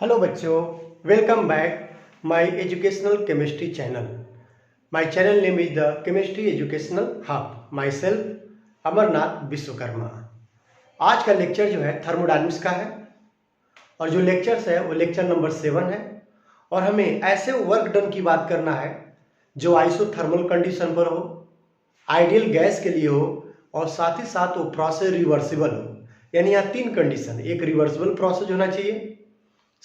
Hello बच्चों, welcome back my educational chemistry channel. My channel name is the chemistry educational hub. Myself Amarnath Vishwakarma. आज का lecture जो है thermodynamics का है और जो लेक्चर्स है वो लेक्चर नंबर 7 है। और हमें ऐसे वर्क डन की बात करना है जो आइसोथर्मल कंडीशन पर हो, आइडियल गैस के लिए हो और साथ ही साथ वो प्रोसेस रिवर्सिबल हो। यानी यहाँ 3 कंडीशन, एक रिवर्सिबल प्रोसेस होना चाहिए,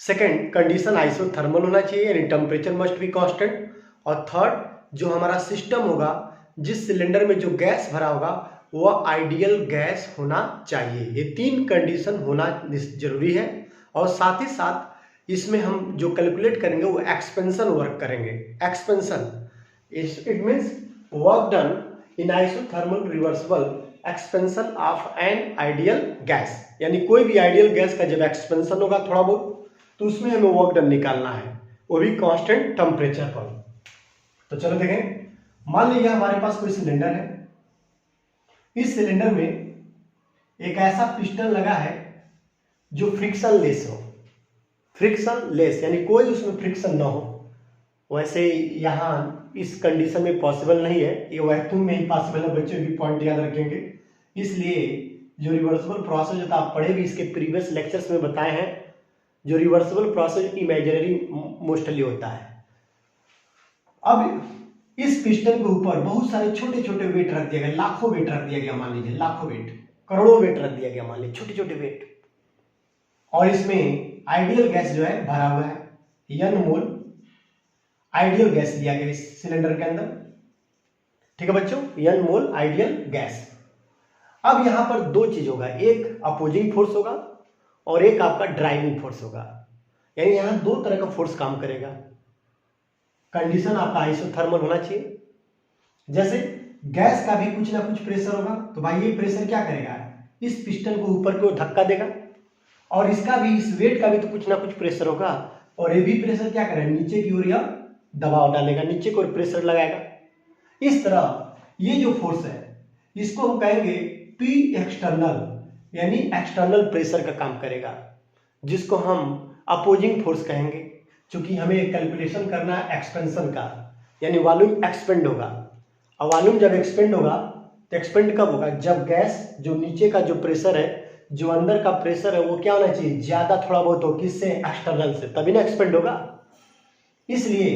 सेकेंड कंडीशन आइसोथर्मल होना चाहिए यानी टेम्परेचर मस्ट बी कांस्टेंट, और थर्ड जो हमारा सिस्टम होगा, जिस सिलेंडर में जो गैस भरा होगा वह आइडियल गैस होना चाहिए। ये 3 कंडीशन होना जरूरी है। और साथ ही साथ इसमें हम जो कैलकुलेट करेंगे वो एक्सपेंशन वर्क करेंगे। Expansion it means work done in isothermal reversible expansion of an ideal gas. यानी कोई भी आइडियल गैस का जब एक्सपेंशन होगा थोड़ा बहुत, तो उसमें हमें वर्क डन निकालना है, वो भी कांस्टेंट टेम्परेचर पर। तो चलो देखें, मान लीजिए हमारे पास कोई सिलेंडर है। इस सिलेंडर में एक ऐसा पिस्टन लगा है जो फ्रिक्शन लेस हो। फ्रिक्शन लेस यानी कोई उसमें फ्रिक्शन ना हो। वैसे यहाँ इस कंडीशन में पॉसिबल नहीं है, ये वैक्यूम में ही पॉसिबल है। बच्चों भी पॉइंट याद रखेंगे। इसलिए जो रिवर्सिबल प्रोसेस होता है, आप पढ़े भी इसके प्रीवियस लेक्चर्स में बताए हैं, जो रिवर्सिबल प्रोसेस इमेजिनरी मोस्टली होता है। अब इस पिस्टन के ऊपर बहुत सारे छोटे छोटे वेट रख दिया गया, लाखों वेट रख दिया गया, मान लीजिए लाखों वेट, करोड़ों वेट रख दिया गया, मान लीजिए छोटे छोटे वेट। और इसमें आइडियल गैस जो है भरा हुआ है, n मोल आइडियल गैस दिया गया इस सिलेंडर के अंदर। ठीक है बच्चों, n मोल आइडियल गैस। अब यहां पर 2 चीज होगा, एक अपोजिंग फोर्स होगा और एक आपका ड्राइविंग फोर्स होगा। यानी यहां 2 तरह का फोर्स काम करेगा। कंडीशन आपका आइसोथर्मल होना चाहिए। जैसे गैस का भी कुछ ना कुछ प्रेशर होगा, तो भाई ये प्रेशर क्या करेगा, इस पिस्टन को ऊपर को धक्का देगा, और इसका भी, इस वेट का भी तो कुछ ना कुछ प्रेशर होगा, और ये भी प्रेशर क्या करेगा, नीचे की ओर यह दबाव डालेगा, नीचे की ओर प्रेशर लगाएगा। इस तरह ये जो फोर्स है इसको हम कहेंगे पी एक्सटर्नल, यानी एक्सटर्नल प्रेशर का काम करेगा, जिसको हम अपोजिंग फोर्स कहेंगे। क्योंकि हमें कैलकुलेशन करना है एक्सपेंशन का, यानी वॉल्यूम एक्सपेंड होगा। और वॉल्यूम जब एक्सपेंड होगा तो एक्सपेंड कब होगा, जब गैस जो नीचे का जो प्रेशर है, जो अंदर का प्रेशर है, वो क्या होना चाहिए, ज्यादा थोड़ा बहुत हो, किससे, एक्सटर्नल से, तभी ना एक्सपेंड होगा। इसलिए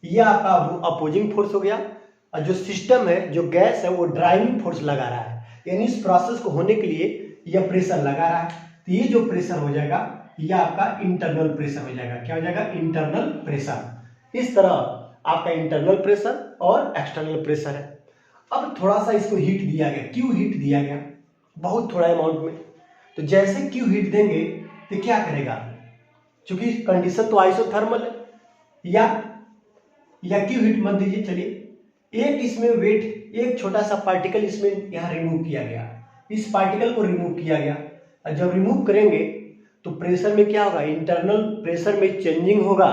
यह आपका अपोजिंग फोर्स हो गया। और जो सिस्टम है, जो गैस है, वो ड्राइविंग फोर्स लगा रहा है, यानी इस प्रोसेस को होने के लिए यह प्रेशर लगा रहा है। तो ये जो प्रेशर हो जाएगा यह आपका इंटरनल प्रेशर हो जाएगा। क्या हो जाएगा, इंटरनल प्रेशर। इस तरह आपका इंटरनल प्रेशर और एक्सटर्नल प्रेशर है। अब थोड़ा सा इसको हीट दिया गया, क्यों हीट दिया गया, बहुत थोड़ा अमाउंट में। तो जैसे क्यों हीट देंगे तो क्या करेगा, क्योंकि कंडीशन तो आइसोथर्मल है, या क्यों हीट मत दीजिए। चलिए, एक इसमें वेट, एक छोटा सा पार्टिकल इसमें यहाँ रिमूव किया गया, इस पार्टिकल को रिमूव किया गया। और जब रिमूव करेंगे तो प्रेशर में क्या होगा, इंटरनल प्रेशर में चेंजिंग होगा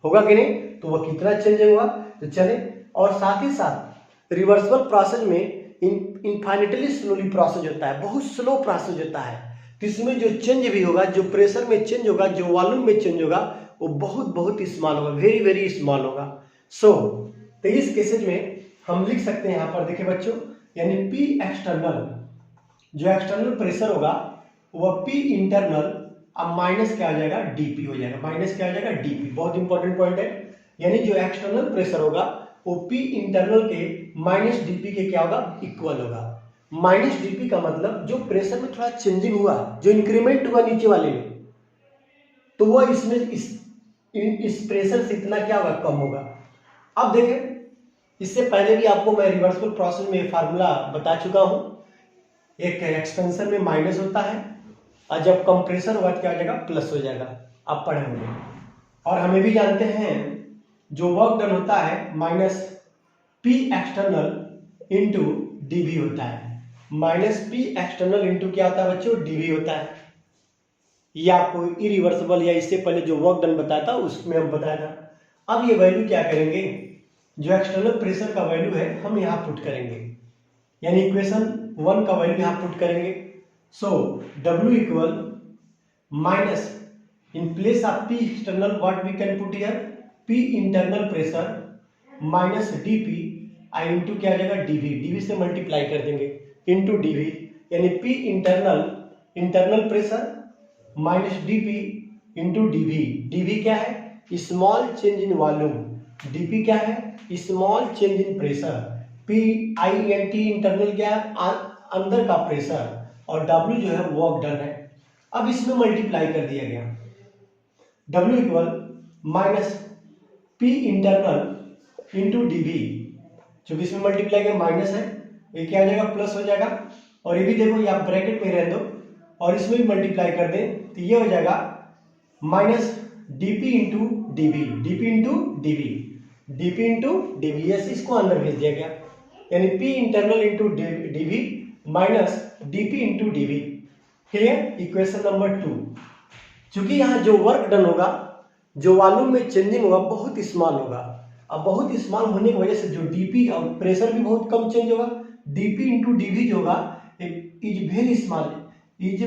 कि नहीं, तो वह कितना चेंजिंग होगा, तो चले। और साथ ही साथ रिवर्सिबल प्रोसेस में इनफाइनिटली स्लोली प्रोसेस होता है, बहुत स्लो प्रोसेस होता है। तो इसमें जो चेंज भी होगा, जो प्रेशर में चेंज होगा, जो वॉल्यूम में चेंज होगा, वो बहुत बहुत स्मॉल होगा, वेरी वेरी स्मॉल होगा। तो इस केसेज में हम लिख सकते हैं यहाँ पर, देखिए बच्चों, यानी पी एक्सटर्नल, जो एक्सटर्नल प्रेशर होगा वह पी इंटरनल, अब माइनस क्या हो जाएगा, डीपी हो जाएगा। माइनस क्या हो जाएगा, डीपी। बहुत इंपॉर्टेंट पॉइंट है। यानी जो एक्सटर्नल प्रेशर होगा वो पी इंटरनल के माइनस डीपी के क्या होगा, इक्वल होगा। माइनस डीपी का मतलब जो प्रेशर में थोड़ा चेंजिंग हुआ, जो इंक्रीमेंट हुआ नीचे वाले में, तो वह इसमें इस प्रेशर से इतना क्या होगा, कम होगा। अब देखें, इससे पहले भी आपको मैं रिवर्सिबल प्रोसेस में फार्मूला बता चुका हूं। एक एक्सपेंशन में माइनस होता है, और जब कंप्रेसर होगा तो क्या हो जाएगा, प्लस हो जाएगा। आप पढ़े होंगे। और हमें भी जानते हैं जो वर्क डन होता है minus P external into DV होता है। माइनस पी एक्सटर्नल इंटू क्या होता है बच्चों, डीवी होता है। ये आपको इरिवर्सिबल या इससे पहले जो वर्क डन बताया था उसमें हम बताया था। अब ये वैल्यू क्या करेंगे, जो एक्सटर्नल प्रेशर का वैल्यू है हम यहाँ पुट करेंगे, यानी इक्वेशन 1 का वैल्यू यहाँ पुट करेंगे। सो W equal minus in place of P external what we can put here, P internal pressure minus dP I into क्या आ जाएगा dV, dV से मल्टीप्लाई कर देंगे इंटू dV, यानी P internal pressure minus dP into dV। dV क्या है, small change in volume, dP क्या है, small change in pressure, PINT internal क्या है, अंदर का प्रेशर, और W जो है वर्क डन है। अब इसमें मल्टीप्लाई कर दिया गया, W equal minus P internal into dV, चूंकि इसमें मल्टीप्लाई का माइनस है, ये क्या आ जाएगा प्लस हो जाएगा, और ये भी देखो ये आप ब्रैकेट में रहने दो और इसमें भी मल्टीप्लाई कर दें तो ये हो जाएगा minus dP into dV, dP into dV, dP into dV, yes इसको अंदर भेज दिया गया, यानी P internal into dV minus dP into dV। Clear, equation number 2। चूंकि यहाँ जो वर्क डन होगा, जो वॉल्यूम में चेंजिंग होगा बहुत स्मॉल होगा, अब बहुत स्मॉल होने की वजह से जो डीपी और प्रेशर भी बहुत कम चेंज होगा, डीपी इंटू डीवी जो होगा is very small, is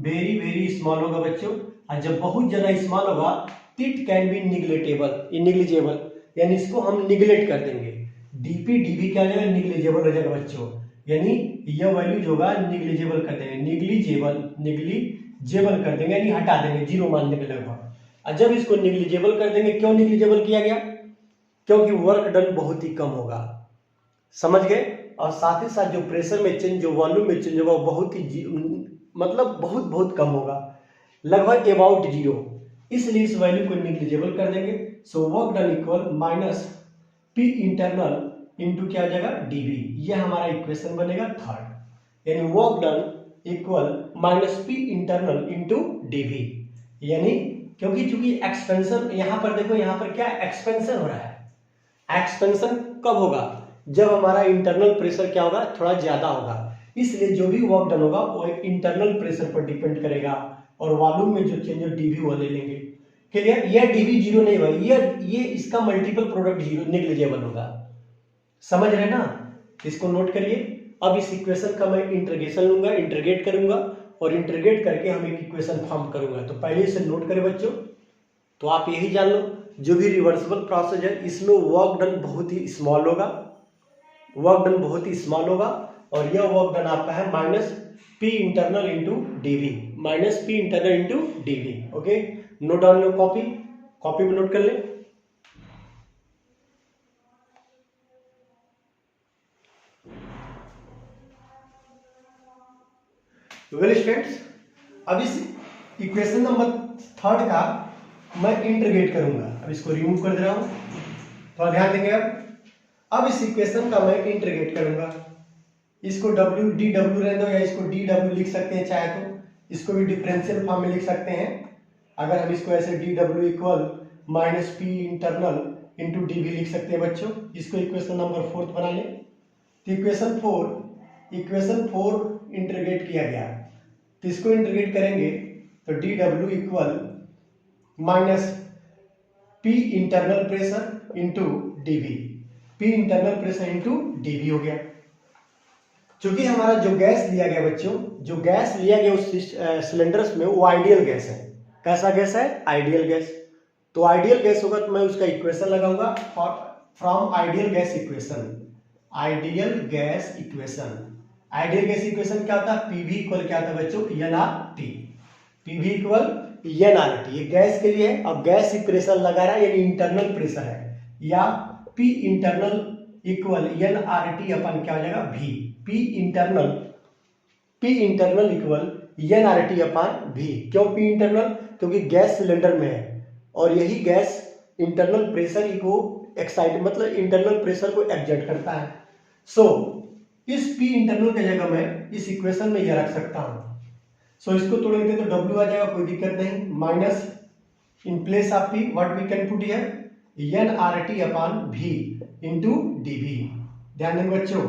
very small होगा बच्चों। और जब बहुत ज्यादा स्मॉल होगा इट कैन बी निग्लिजेबल, यानी इसको हम निगलेक्ट कर देंगे, डीपी डीवी क्या हो जाएगा, निग्लिजेबल हो जाएगा बच्चों, यानी यह वैल्यू जो होगा निग्लिजेबल कर देंगे, निग्लिजेबल कर देंगे, यानी हटा देंगे, जीरो मान देंगे लगभग। और जब इसको निग्लिजेबल कर देंगे, क्यों निग्लिजेबल किया गया, क्योंकि वर्क डन बहुत ही कम होगा, समझ गए। और साथ ही साथ जो प्रेशर में चेंज, जो वॉल्यूम में चेंज होगा बहुत ही मतलब बहुत कम होगा, लगभग अबाउट जीरो, इसलिए इस वैल्यू को निग्लिजेबल कर देंगे। सो work done equal minus P internal into क्या आ जाएगा dV, ये हमारा इक्वेशन बनेगा थर्ड, यानी work done equal minus P internal into dV, यानी क्योंकि चूंकि एक्सपेंशन यहां पर देखो, यहां पर क्या एक्सपेंशन हो रहा है, एक्सपेंशन कब होगा, जब हमारा इंटरनल प्रेशर क्या होगा, थोड़ा ज्यादा होगा, इसलिए जो भी वर्क डन होगा वो एक इंटरनल प्रेशर पर डिपेंड करेगा, और वॉल्यूम में जो चेंज हो dV वो ले लेंगे। क्लियर, यह dV जीरो नहीं होगा, ये इसका मल्टीपल प्रोडक्ट जीरो निग्लिजेबल होगा, समझ रहे ना, इसको नोट करिए। अब इस इक्वेशन का मैं इंटीग्रेशन लूंगा, इंटीग्रेट करूंगा, और इंटीग्रेट करके हम एक इक्वेशन फॉर्म करूंगा, तो पहले इसे नोट करें बच्चों। तो आप यही जान लो, जो भी रिवर्सिबल प्रोसेस है इसमें वर्क डन बहुत ही स्मॉल होगा, और यह वर्क डन आपका है minus P internal into dV, minus P internal into dV। Okay, note down your copy में नोट कर ले। वेल स्टूडेंट्स, अब इस इक्वेशन नंबर थर्ड का मैं इंटीग्रेट करूंगा, अब इसको रिमूव कर दे रहा हूं, तो ध्यान देंगे। अब इस इक्वेशन का मैं इंटीग्रेट करूंगा, इसको dw रहने दो, या इसको dw लिख सकते हैं चाहे तो, इसको भी डिफरेंशियल फॉर्म में लिख सकते हैं। अगर हम इसको ऐसे dw equal minus P internal into dV लिख सकते हैं बच्चों, इसको इक्वेशन नंबर 4 बना लें। तो इक्वेशन 4 इंटीग्रेट किया गया, तो इसको इंटीग्रेट करेंगे तो dw equal minus P internal pressure into dV, P internal pressure into dV हो गया। चूंकि हमारा जो गैस लिया गया बच्चों, जो गैस लिया गया उस सिलेंडर्स में वो आइडियल गैस है। कैसा गैस है, आइडियल गैस। तो आइडियल गैस होगा तो मैं उसका इक्वेशन लगाऊंगा फ्रॉम आइडियल गैस इक्वेशन क्या होता है, PV इक्वल क्या होता है बच्चों, NRT, PV इक्वल NRT, ये गैस के लिए है। अब गैस ही प्रेशर लगा रहा है, यानी इंटरनल प्रेशर है, या P इंटरनल इक्वल NRT अपन क्या हो जाएगा V, P internal equal NRT upon V। क्यों P इंटरनल, क्योंकि गैस सिलेंडर में है, और यही गैस इंटरनल प्रेशर को एक्साइट मतलब इंटरनल प्रेशर को एक्सर्ट करता है। सो इस P इंटरनल की जगह मैं इस इक्वेशन में यह रख सकता हूं। सो इसको तोड़ेंगे तो W आ जाएगा, कोई दिक्कत नहीं, minus in place of P what we can put here NRT upon V into dV। ध्यान देंगे बच्चों,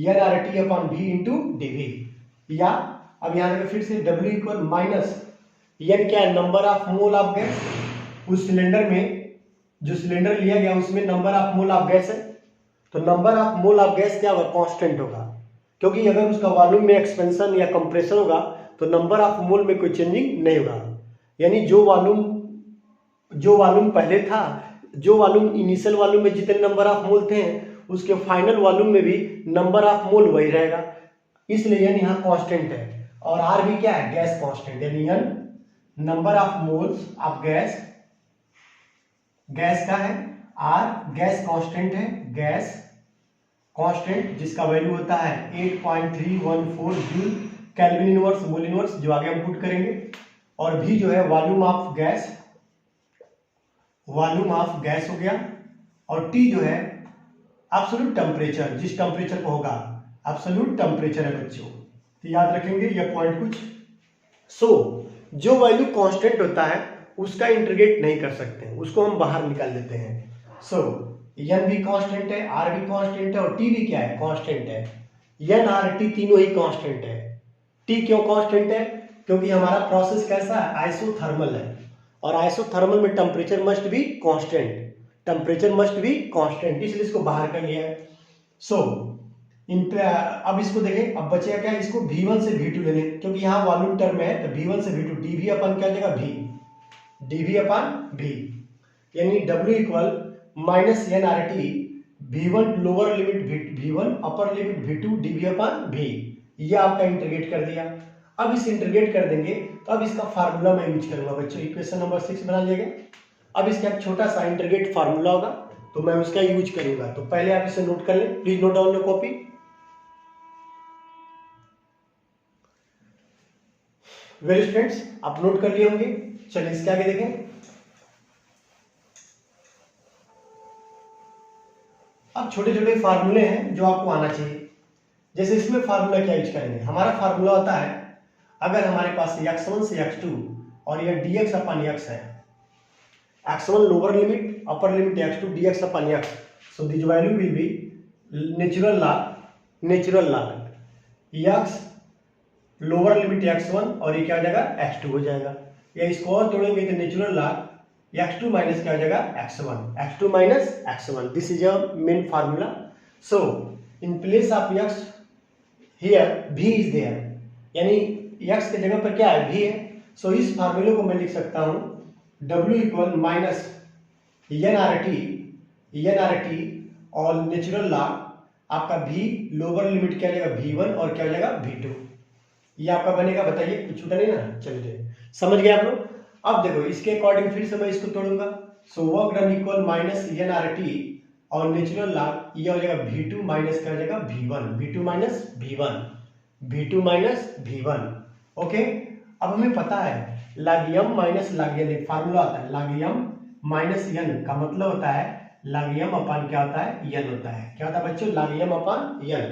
NRT upon V into dV, या अब यहां देखो फिर से W इक्वल माइनस N क्या है, number of mole of gas, उस सिलेंडर में जो सिलेंडर लिया गया उसमें number of mole of gas है, तो number of mole of gas क्या होगा, कांस्टेंट होगा, क्योंकि अगर उसका वॉल्यूम में एक्सपेंशन या कंप्रेशन होगा तो नंबर ऑफ मोल में कोई चेंजिंग नहीं होगा। यानी जो वॉल्यूम पहले था, जो वॉल्यूम इनिशियल वॉल्यूम में जितने नंबर ऑफ मोल थे उसके फाइनल वॉल्यूम में भी नंबर ऑफ मोल वही रहेगा, इसलिए यानी यहाँ कांस्टेंट है। और आर भी क्या है, गैस कांस्टेंट, यानी N number of moles of gas का है, आर गैस कांस्टेंट है, गैस कांस्टेंट जिसका वैल्यू होता है 8.314 joule kelvin inverse mole inverse, जो आगे हम पुट करेंगे। और भी जो है वॉल्यूम ऑफ गैस हो गया। और टी जो है एब्सोल्यूट टेम्परेचर, जिस टेम्परेचर को होगा, एब्सोल्यूट टेम्परेचर है बच्चों, तो याद रखेंगे ये पॉइंट कुछ। जो वैल्यू कांस्टेंट होता है उसका इंटीग्रेट नहीं कर सकते, उसको हम बाहर निकाल देते हैं। एन भी कांस्टेंट है, आर भी कांस्टेंट है और टी भी क्या है, कांस्टेंट है। एन आर टी तीनों ही कांस्टेंट है। टी क्यों कांस्टेंट है, क्योंकि हमारा प्रोसेस कैसा है, आइसोथर्मल है, और आइसोथर्मल में टेम्परेचर मस्ट बी कांस्टेंट, इसलिए इसको बाहर कर लिया है। अब इसको देखें, अब बचेगा क्या, इसको V1 से V2 ले लें, क्योंकि यहाँ वॉल्यूम टर्म है, तो V1 से V2 dV अपन क्या जाएगा, dV अपन V, यानी W equal minus N R T V1 lower limit V1 upper limit V2 dV upon V, ये आपका इंटीग्रेट कर दिया। अब इस इंटीग्रेट कर देंगे तो अब इसका फार्मूला मैं यूज करूंगा बच्चों, इक्वेशन नंबर 6 बना लिएगा। अब इसका एक छोटा सा इंटीग्रेट फार्मूला होगा तो मैं उसका यूज करूंगा, तो पहले आप इसे नोट कर लें, please note down your copy. Well students, आप नोट कर लिए होंगे। चलिए इसके आगे देखें। अब छोटे छोटे फार्मूले हैं जो आपको आना चाहिए। जैसे इसमें फार्मूला क्या यूज करेंगे, हमारा फार्मूला होता है, अगर हमारे पास x1 से x2 और यह dx अपन x है, x1 lower limit upper limit x2 dx upon x, so this value will be natural log x lower limit x1 और ये क्या हो जाएगा, x2 हो जाएगा। या इसको और तोड़ेंगे तो नेचुरल लॉग x2 माइनस क्या हो जाएगा, x2 minus x1, this is a main formula. So in place of x here v is there, यानी x के जगह पर क्या है, v है। सो इस फार्मूले को मैं लिख सकता हूं w equal minus N R T और नेचुरल लॉग आपका v लोअर लिमिट क्या हो जाएगा, v1 और क्या हो जाएगा, v2, ये आपका बनेगा। बताइए कुछ छूटा नहीं ना, चलिए समझ गए आप लोग। अब देखो इसके अकॉर्डिंग फिर से मैं इसको तोड़ूंगा। So work done equal minus N R T और नेचुरल लॉग ये हो जाएगा v2 माइनस क्या हो जाएगा, v1, v2 minus v1। Okay, अब हमें पता है log m minus log n, एक फार्मूला होता है, log m माइनस n का मतलब होता है log m अपन क्या होता है, n होता है। क्या होता है बच्चों, log m अपन n।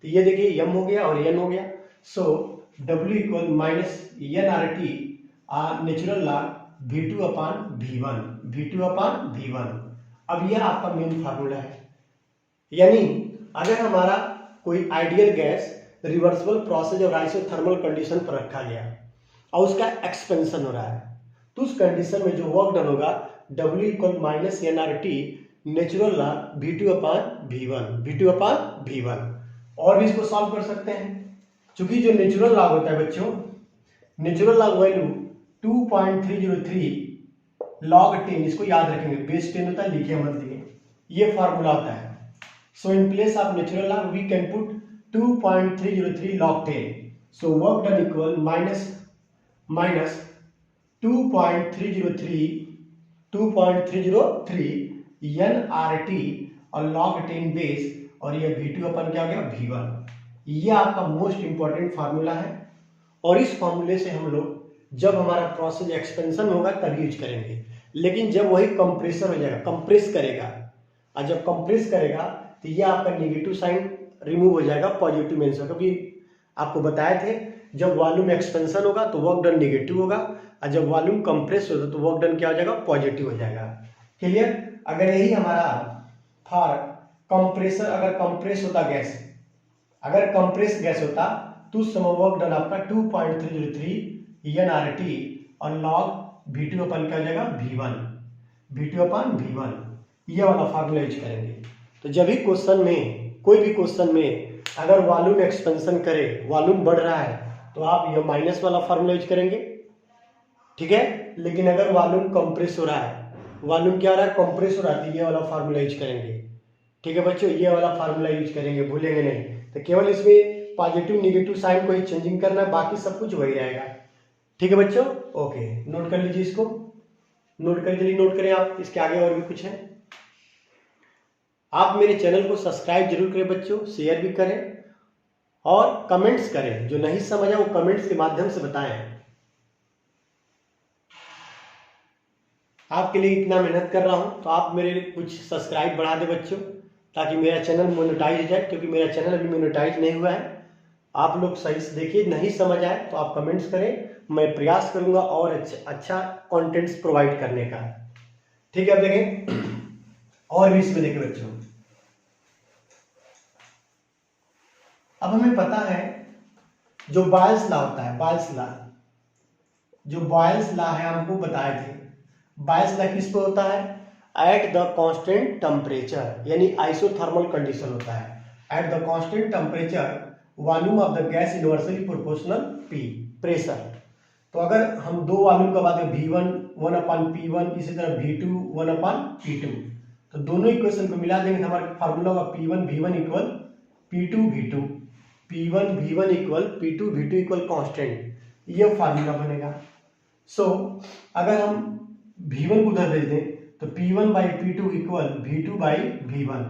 तो ये देखिए m हो गया और n हो गया। So w equal minus N R T natural log v2 upon v1। अब यह आपका मेन फार्मूला है। यानी अगर हमारा कोई आइडियल गैस रिवर्सिबल प्रोसेस और आइसोथर्मल कंडीशन पर रखा गया और उसका एक्सपेंशन हो रहा है, तो उस कंडीशन में जो वर्क डन होगा W equal minus N R T natural log V2 upon V1। और भी इसको सॉल्व कर सकते हैं, क्योंकि जो नेचुरल लॉग होता है बच्चों, नेचुरल लॉग वैल्यू 2.303 log 10, इसको याद रखेंगे, बेस 10 होता है, लिखिए मत लिखिए, ये फार्मूला होता है। So in place of natural log we can put 2.303 log 10। So work done equal minus 2.303 N R T और log 10 बेस और ये V2 अपन क्या हो गया, V1। ये आपका मोस्ट इंपॉर्टेंट फार्मूला है और इस फार्मूले से हम लोग जब हमारा प्रोसेस एक्सपेंशन होगा तब यूज करेंगे। लेकिन जब वही कंप्रेसर हो जाएगा, कंप्रेस करेगा, और जब कंप्रेस करेगा तो ये आपका नेगेटिव साइन रिमूव हो जाएगा, पॉजिटिव में आंसर, क्योंकि आपको बताए थे जब वॉल्यूम एक्सपेंशन होगा तो वर्क डन नेगेटिव होगा और जब वॉल्यूम कंप्रेस होगा तो वर्क डन क्या हो जाएगा, पॉजिटिव हो जाएगा। क्लियर। अगर यही हमारा फॉर कंप्रेसर, अगर कंप्रेस होता गैस, अगर कंप्रेस गैस होता तो उस समय वर्क डन आपका 2.303 एन आर टी और लॉग V2 अपन क्या हो जाएगा, V1। ये वाला फार्मूला यूज करेंगे। तो जब भी क्वेश्चन में, कोई भी क्वेश्चन में अगर वॉल्यूम एक्सपेंशन करे, वॉल्यूम बढ़ रहा है तो आप यह माइनस वाला फार्मूला यूज करेंगे, ठीक है। लेकिन अगर वॉल्यूम कंप्रेस हो रहा है, वॉल्यूम क्या हो रहा है, कंप्रेस हो रहा है, तो ये वाला फार्मूला यूज करेंगे, ठीक है बच्चों, ये वाला फार्मूला यूज करेंगे, भूलेंगे नहीं। तो केवल इसमें पॉजिटिव नेगेटिव साइन को ही चेंजिंग करना है, बाकी सब कुछ वही रहेगा, ठीक है बच्चों। ओके, नोट कर लीजिए, इसको नोट कर, जल्दी नोट करें आप, इसके आगे और भी कुछ है। आप मेरे चैनल को सब्सक्राइब जरूर करें बच्चों, शेयर भी करें और कमेंट्स करें, जो नहीं समझा वो कमेंट्स के माध्यम से बताएं। आपके लिए इतना मेहनत कर रहा हूं, तो आप मेरे कुछ सब्सक्राइब बढ़ा दें बच्चों, ताकि मेरा चैनल मोनेटाइज हो जाए, क्योंकि मेरा चैनल अभी मोनेटाइज नहीं हुआ है। आप लोग सही से देखिए, नहीं समझ आए तो आप कमेंट्स करें, मैं प्रयास करूंगा और अच्छा कंटेंट्स प्रोवाइड करने का, ठीक है। अब देखें और भी इसमें देखें बच्चों, अब हमें पता है जो बॉयल्स लॉ होता है, बॉयल्स लॉ, जो बॉयल्स लॉ है हमको बताए थे, बॉयल्स लॉ किस पे होता है, एट द कांस्टेंट टेम्परेचर, यानी आइसोथर्मल कंडीशन होता है। At the constant temperature volume of the gas inversely proportional P, pressure. तो अगर हम दो वॉल्यूम का बात करें, V1 1/P1, इसी तरह V2 1/P2, तो दोनों इक्वेशन को मिला देंगे तो हमारा फार्मूला होगा P1 V1 equal P2 V2, P1 V1 equal P2 V2 equal constant, ये फार्मूला बनेगा। सो अगर हम V1 को उधर भेज दें तो P1/P2 equal V2/V1,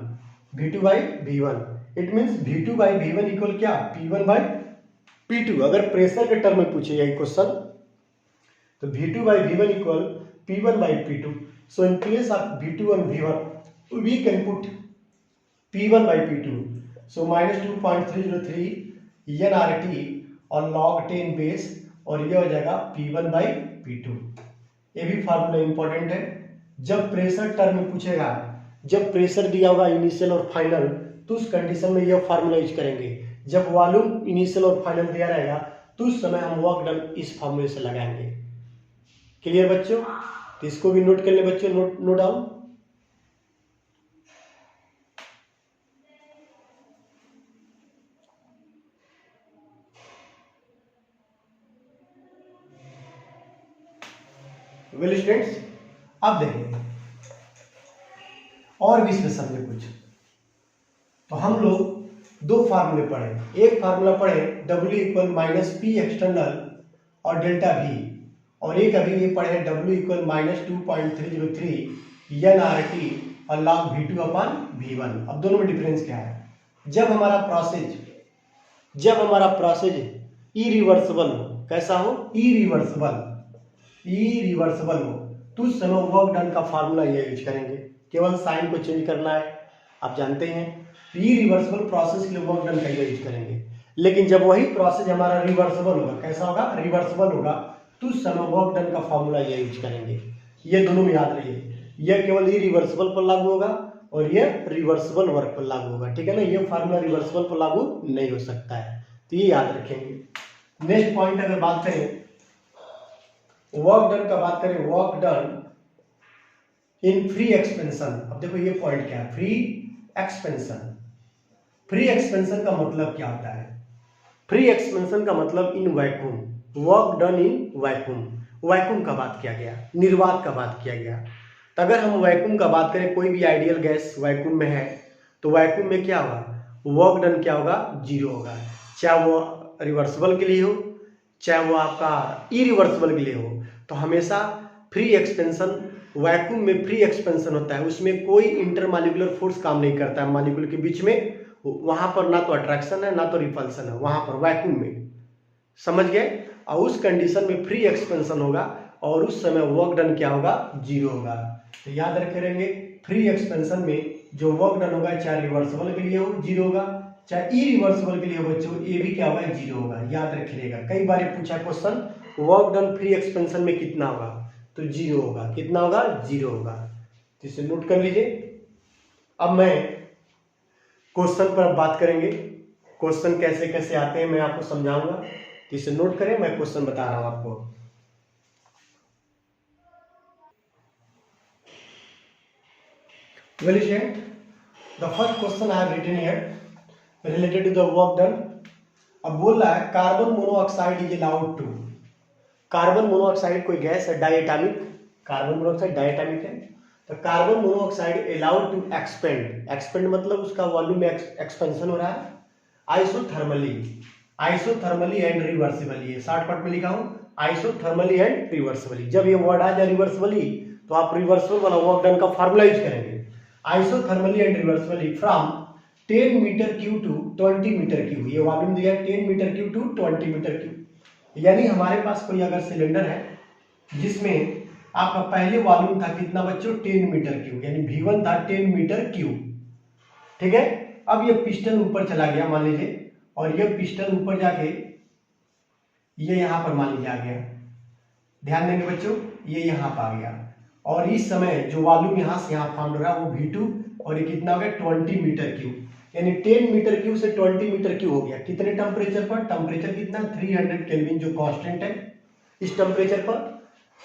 V2/V1, it means V2/V1 equal क्या, P1/P2। अगर प्रेशर के टर्म में पूछे यही क्वेश्चन तो V2/V1 equal P1/P2। So in place of V2 and V1 we can put P1/P2। So -2.303 NRT और log 10 बेस, और ये हो जाएगा P1/P2। ये भी फार्मूला इंपॉर्टेंट है। जब प्रेशर टर्म में पूछेगा, जब प्रेशर दिया होगा इनिशियल और फाइनल, तो उस कंडीशन में यह फार्मूला यूज करेंगे। जब वॉल्यूम इनिशियल और फाइनल दिया रहेगा तो उस समय हम वर्क डन इस फार्मूले से लगाएंगे। क्लियर बच्चों, तो इसको भी नोट कर ले बच्चों, नोट डाउन। वेल स्टूडेंट्स, अब देखेंगे और भी इसमें समझे कुछ। तो हम लोग दो फार्मूले पढ़े, एक फार्मूला पढ़े W इक्वल -P एक्सटर्नल और डेल्टा V, और एक अभी ये पढ़े W इक्वल -2.303 NRT और log V2/V1। अब दोनों में डिफरेंस क्या है, जब हमारा प्रोसेस इरिवर्सिबल हो, कैसा हो, इरिवर्सिबल हो, तो उस समय वर्क डन का फार्मूला ये यूज करेंगे, केवल साइन को चेंज करना है, आप जानते हैं। तो इरिवर्सिबल प्रोसेस के लिए वर्क डन का ये यूज करेंगे। लेकिन जब वही प्रोसेस हमारा रिवर्सिबल होगा, कैसा होगा, रिवर्सिबल होगा, तो उस समय वर्क डन का फार्मूला ये यूज करेंगे। ये दोनों में याद रहिए, ये केवल इरिवर्सिबल पर लागू होगा और ये रिवर्सिबल वर्क पर लागू होगा, ठीक है ना। ये फार्मूला रिवर्सिबल पर लागू नहीं हो सकता है, तो ये याद रखेंगे। नेक्स्ट पॉइंट अगर बात करें वर्क डन का, बात करें work done in free expansion. अब देखो ये पॉइंट क्या है, फ्री एक्सपेंशन। फ्री एक्सपेंशन का मतलब क्या होता है, फ्री एक्सपेंशन का मतलब in vacuum, work done in vacuum. Vacuum का बात किया गया, निर्वात का बात किया गया। तो अगर हम वैक्यूम का बात करें, कोई भी आइडियल गैस वैक्यूम में है, तो वैक्यूम में क्या होगा, वर्क डन क्या होगा, जीरो होगा, चाहे वो रिवर्सिबल के लिए हो, चाहे वो आपका इरिवर्सिबल के लिए हो। तो हमेशा फ्री एक्सपेंशन, वैक्यूम में फ्री एक्सपेंशन होता है, उसमें कोई इंटरमॉलिक्यूलर फोर्स काम नहीं करता है मॉलिक्यूल के बीच में, वहां पर ना तो अट्रैक्शन है ना तो रिपल्सन है, वहां पर वैक्यूम में, समझ गए। और उस कंडीशन में फ्री एक्सपेंशन होगा और उस समय वर्क डन क्या होगा, जीरो होगा। तो याद रखेंगे, फ्री एक्सपेंशन में जो वर्क डन होगा, चाहे रिवर्सिबल के लिए हो जीरो होगा, चाहे इरिवर्सिबल के लिए हो बच्चों, ये भी क्या होगा, जीरो होगा। याद रखिएगा, कई बार पूछा question, work done free expansion में कितना होगा, तो जीरो होगा। कितना होगा, जीरो होगा। तो इसे नोट कर लीजिए। अब मैं क्वेश्चन पर बात करेंगे, क्वेश्चन कैसे कैसे आते हैं मैं आपको समझाऊंगा, तो इसे नोट करें, मैं क्वेश्चन बता रहा हूं आपको। Well, student, the first question I have written here related to the work done. अब बोल रहा है carbon monoxide is allowed to, carbon monoxide कोई गैस है डायटोमिक, कार्बन मोनोऑक्साइड डायटोमिक है, तो carbon monoxide allowed to expand, expand मतलब उसका वॉल्यूम में एक्सपेंशन हो रहा है आइसोथर्मली, आइसोथर्मली एंड रिवर्सिबली, ये शॉर्टकट में लिखा हूं आइसोथर्मली एंड रिवर्सिबली। जब ये वर्ड आ जाए रिवर्सिबली तो आप रिवर्सिबल वाला वर्क डन का फार्मूला यूज करेंगे, isothermally and reversibly from 10 metre cube to 20 metre cube, ये वॉल्यूम दिया है 10 metre cube to 20 metre cube. यानी हमारे पास कोई अगर सिलेंडर है जिसमें आपका पहले वॉल्यूम था कितना बच्चों 10 मीटर क्यूब, यानी V1 था 10 मीटर क्यूब, ठीक है। अब ये पिस्टन ऊपर चला गया मान लीजिए, और ये पिस्टन ऊपर जाके ये यहां पर मान लीजिए आ गया, ध्यान देंगे बच्चों ये यहां पर आ गया, और इस समय जो वॉल्यूम यहां से यहां फॉर्म हो रहा है वो V2, और ये कितना हो गया 20 मीटर क्यूब, यानी 10 मीटर क्यूब से 20 मीटर क्यूब हो गया। कितने टेम्परेचर पर, टेम्परेचर कितना 300 केल्विन जो कांस्टेंट है इस टेम्परेचर पर,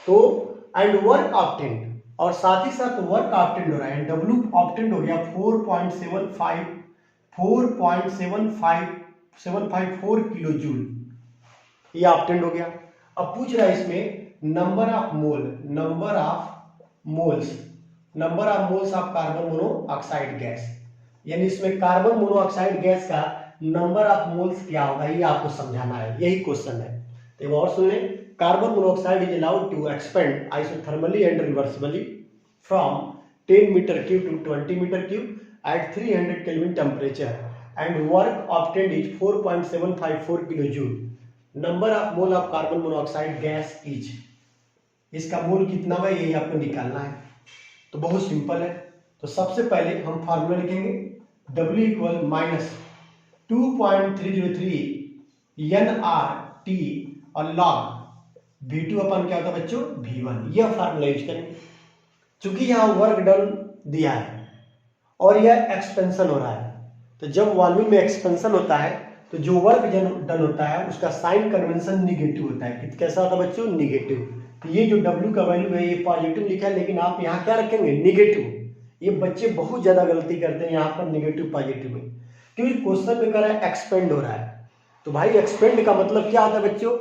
तो एंड वर्क ऑब्टेंड, और साथ ही साथ वर्क ऑब्टेंड हो रहा है, W ऑब्टेंड हो गया 4.754 किलो जूल, ये ऑब्टेंड हो गया। अब पूछ रहा है इसमें number of mole, number of moles, number of moles of carbon monoxide gas, यानी इसमें कार्बन मोनोऑक्साइड गैस का नंबर ऑफ मोल्स क्या होगा ये आपको समझाना है, यही क्वेश्चन है। तो एक और सुन लें, carbon monoxide is allowed to expand isothermally and reversibly from 10 metre cube to 20 metre cube at 300 kelvin temperature and work obtained is 4.754 kilo joule, number of mole of carbon monoxide gas is, इसका mole कितना है यही आपको निकालना है। तो बहुत simple है, तो सबसे पहले हम फार्मूला लिखेंगे W इक्वल माइनस 2.303 NRT और log V2 अपन क्या होता है बच्चों V1, यह फार्मूला यूज करेंगे। चूंकि यहाँ वर्क डन दिया है और यह एक्सपेंशन हो रहा है, तो जब वॉल्यूम में एक्सपेंशन होता है तो जो वर्क डन होता है उसका साइन कन्वेंशन निगेटिव होता है। कैसा होता है बच्चों निगेटिव। तो ये जो W का वैल्यू है ये पॉजिटिव लिखा है, लेकिन आप यहाँ क्या रखेंगे निगेटिव। ये बच्चे बहुत ज्यादा गलती करते हैं यहाँ पर निगेटिव पॉजिटिव में, क्योंकि क्वेश्चन में कह रहा है एक्सपेंड हो रहा है। तो भाई एक्सपेंड का मतलब क्या होता है बच्चों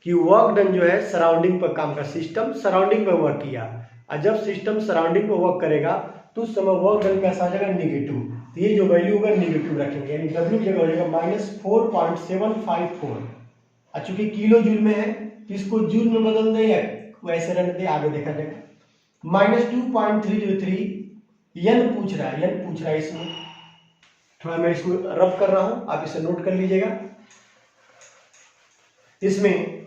कि वर्क डन जो है सराउंडिंग पर काम का, सिस्टम सराउंडिंग पर वर्क किया, और जब सिस्टम सराउंडिंग पर वर्क करेगा तो उस समय वर्क डन कैसा आ जाएगा निगेटिव। तो ये जो वैल्यू होगा निगेटिव रखेंगे, यानी W जगह हो जाएगा -4.754, और चूंकि किलो जूल में है तो इसको जूल में बदल दे या वैसे रहने दे, आगे देखा जाएगा। -2.303 N पूछ रहा है, इसमें थोड़ा मैं इसको रब कर रहा हूं, आप इसे नोट कर लीजिएगा। इसमें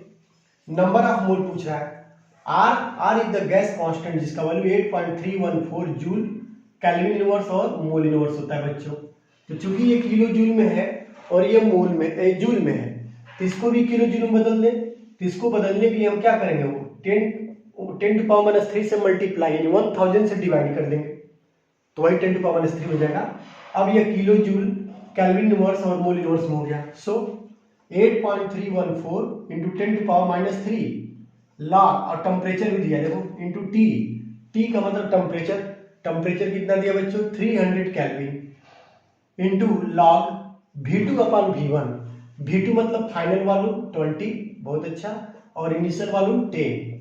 नंबर ऑफ मोल पूछ रहा है, R is the gas constant जिसका वैल्यू 8.314 जूल केल्विन इनवर्स और मोल इनवर्स होता है बच्चों। तो चूंकि ये किलो जूल में है और ये मोल में जूल में है, तो इसको भी किलो जूल में बदल दें। तो इसको बदलने के लिए हम क्या करेंगे, वो 10 टू पावर -3 से मल्टीप्लाई यानी 1000 से डिवाइड कर देंगे, तो वही 10 टू पावर -3 हो जाएगा। अब ये किलो जूल केल्विन इनवर्स और मोल इनवर्स में हो गया। सो 8.314 इंटू 10 टू पावर -3 लॉग, और टेम्परेचर भी दिया देखो इंटू टी का मतलब टेम्परेचर, टेम्परेचर कितना दिया बच्चों 300 kelvin into log V2 upon V1, V2 मतलब फाइनल वॉल्यूम 20, बहुत अच्छा, और इनिशियल वॉल्यूम 10,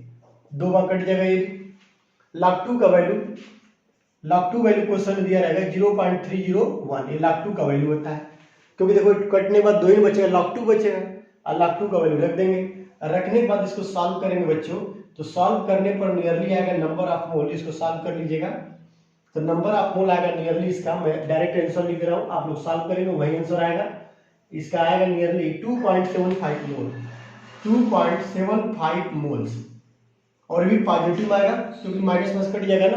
दो बार कट जाएगा ये। log 2 का वैल्यू, log 2 वैल्यू क्वेश्चन में दिया रहेगा 0.301, ये log 2 का वैल्यू होता है, क्योंकि देखो कटने के बाद 2 ही बचेगा, log 2 बचेगा, और log 2 का वैल्यू रख देंगे। रखने के बाद इसको सॉल्व करेंगे बच्चों, तो सॉल्व करने पर नियरली आएगा नंबर ऑफ मोल, इसको सॉल्व कर लीजिएगा। तो नंबर ऑफ मोल आएगा नियरली, इसका मैं डायरेक्ट आंसर लिख रहा हूं, आप लोग सॉल्व करेंगे वही आंसर आएगा। इसका आएगा नियरली 2.75 मोल, 2.75 मोल्स, और भी पॉजिटिव आएगा क्योंकि माइनस माइनस कट जाएगा ना।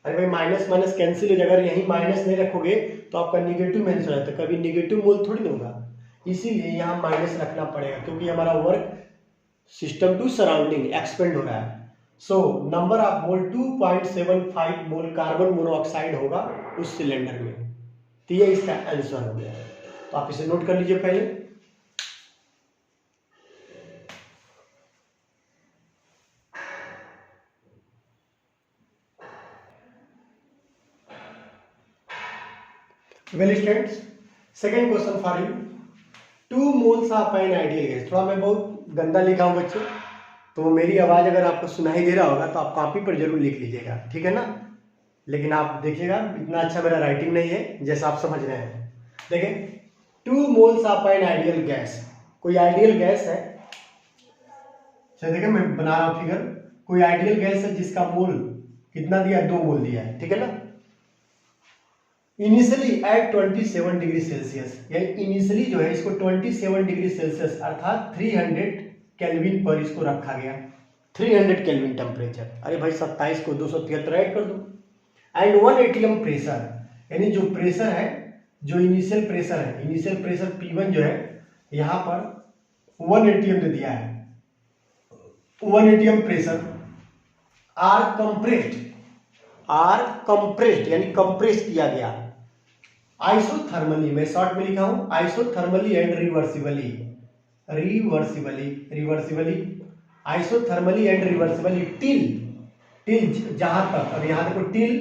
अरे भाई माइनस माइनस कैंसिल हो जाएगा, अगर यही माइनस नहीं रखोगे तो आपका निगेटिव में आंसर आता है, कभी निगेटिव मोल थोड़ी ना होगा, इसीलिए यहाँ माइनस रखना पड़ेगा, क्योंकि हमारा work system to surrounding expand हो रहा है। So number of mole 2.75 mole carbon monoxide होगा उस सिलेंडर में, तो ये इसका आंसर हो गया। तो आप इसे नोट कर लीजिए पहले। Well students, second question for you, 2 moles of an ideal gas. थोड़ा मैं बहुत गंदा लिखा हूँ बच्चों, तो मेरी आवाज़ अगर आपको सुनाई दे रहा होगा तो आप कॉपी पर जरूर लिख लीजिएगा, ठीक है ना। लेकिन आप देखिएगा इतना अच्छा मेरा राइटिंग नहीं है जैसा आप समझ रहे हैं। देखें 2 moles of an ideal gas, कोई आइडियल गैस है, चलिए देखिए मैं बना रहा हूँ फिगर। कोई आइडियल गैस है जिसका मोल कितना दिया है, 2 मोल दिया है, ठीक है ना। इनिशियली एट 27 डिग्री सेल्सियस, यानी इनिशियली जो है इसको 27 डिग्री सेल्सियस अर्थात 300 केल्विन पर इसको रखा गया, 300 केल्विन टेम्परेचर। अरे भाई 27 को 273 ऐड कर दो। एंड 1 एटीएम प्रेशर, यानी जो प्रेशर है, जो इनिशियल प्रेशर है, इनिशियल प्रेशर P1 जो है यहाँ पर 1 एटीएम दे दिया है, 1 एटीएम प्रेशर आर कंप्रेस्ड यानी कंप्रेस किया गया आइसोथर्मली, मैं शॉर्ट में लिखा हूं isothermally and reversibly isothermally and reversibly till जहां तक, अब यहां देखो till